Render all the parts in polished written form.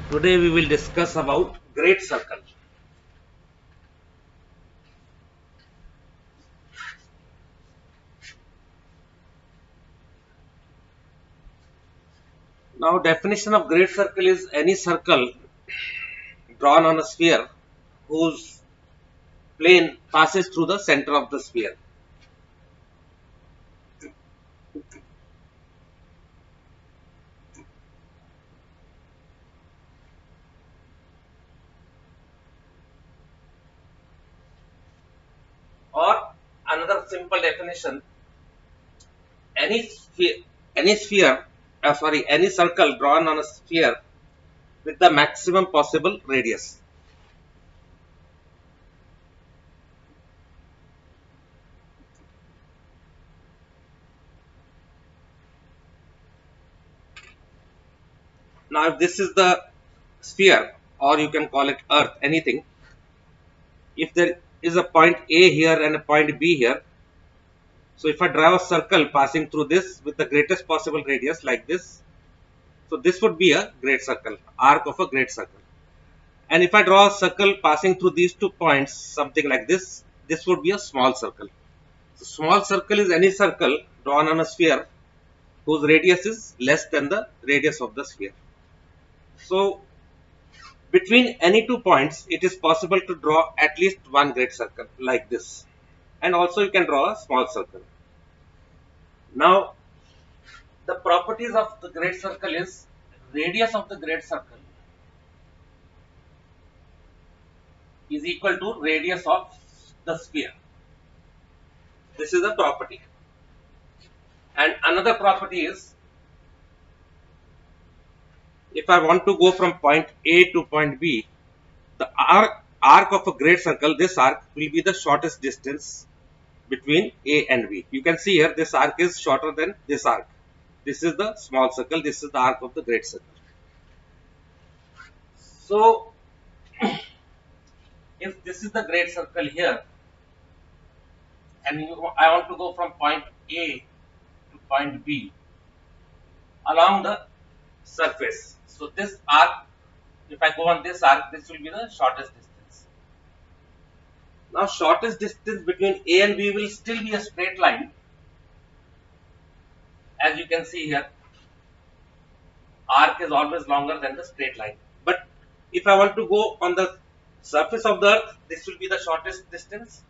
Today we will discuss about great circle. Now definition of great circle is any circle drawn on a sphere whose plane passes through the center of the sphere. Or another simple definition, any sphere, any circle drawn on a sphere with the maximum possible radius. Now if this is the sphere, or you can call it earth, anything, if there is a point A here and a point B here, so if I draw a circle passing through this with the greatest possible radius like this, so this would be a great circle, arc of a great circle. And if I draw a circle passing through these 2 points, something like this would be a small circle. So small circle is any circle drawn on a sphere whose radius is less than the radius of the sphere. So between any 2 points, it is possible to draw at least one great circle like this. And also you can draw a small circle. Now the properties of the great circle is radius of the great circle is equal to radius of the sphere. This is a property. And another property is, if I want to go from point A to point B, the arc of a great circle, this arc will be the shortest distance between A and B. You can see here this arc is shorter than this arc. This is the small circle, this is the arc of the great circle. So if this is the great circle here, and I want to go from point A to point B along the surface. So this arc, if I go on this arc, this will be the shortest distance. Now shortest distance between A and B will still be a straight line. As you can see here, arc is always longer than the straight line. But if I want to go on the surface of the earth, this will be the shortest distance.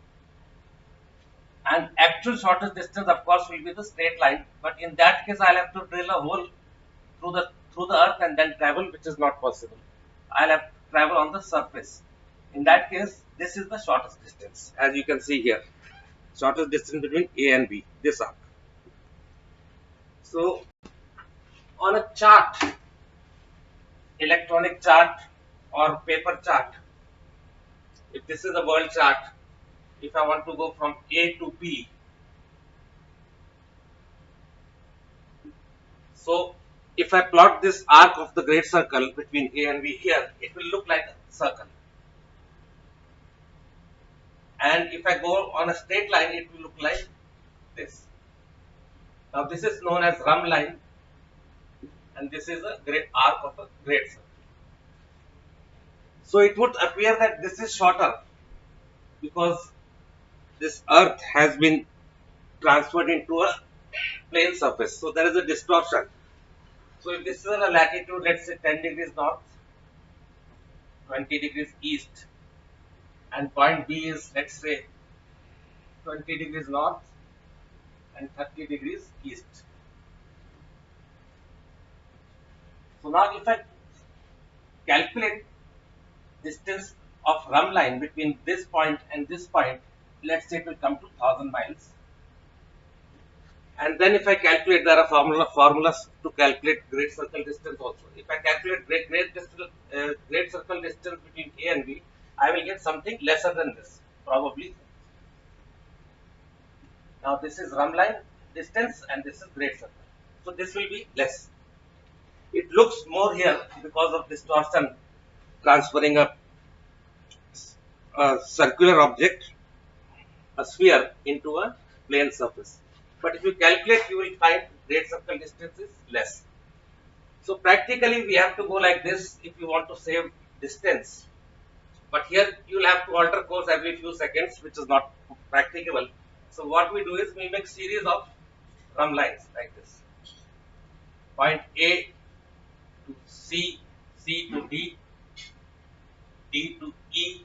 And actual shortest distance, of course, will be the straight line. But in that case, I'll have to drill a hole through the earth and then travel, which is not possible. I'll have to travel on the surface. In that case, this is the shortest distance, as you can see here. Shortest distance between A and B, this arc. So, on a chart, electronic chart or paper chart, if this is a world chart, if I want to go from A to B, so if I plot this arc of the great circle between A and B here, it will look like a circle. And if I go on a straight line, it will look like this. Now this is known as Rum line, and this is a great arc of a great circle. So it would appear that this is shorter because this earth has been transferred into a plane surface. So there is a distortion. So if this is a latitude, let's say 10 degrees north, 20 degrees east, and point B is, let's say, 20 degrees north and 30 degrees east. So now if I calculate distance of Rum line between this point and this point, let's say it will come to 1000 miles. And then if I calculate, there are formulas to calculate great circle distance also. If I calculate great circle distance between A and B, I will get something lesser than this, probably. Now this is Rum line distance and this is great circle. So this will be less. It looks more here because of distortion transferring a circular object, a sphere, into a plane surface. But if you calculate, you will find great circle distance is less. So practically we have to go like this if you want to save distance. But here you will have to alter course every few seconds, which is not practicable. So what we do is we make series of run lines like this. Point A to C, C to D, D to E,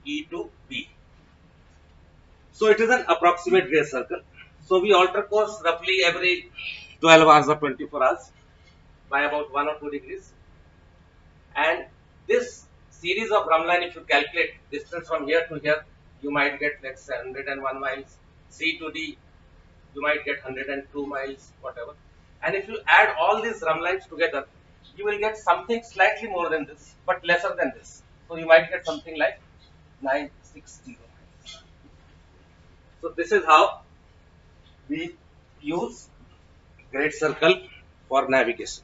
E to B. So it is an approximate gray circle. So we alter course roughly every 12 hours or 24 hours by about 1 or 2 degrees. And this series of drumline, if you calculate distance from here to here, you might get, let's say, 101 miles. C to D, you might get 102 miles, whatever. And if you add all these drumlines together, you will get something slightly more than this, but lesser than this. So you might get something like 960 miles. So this is how we use great circle for navigation.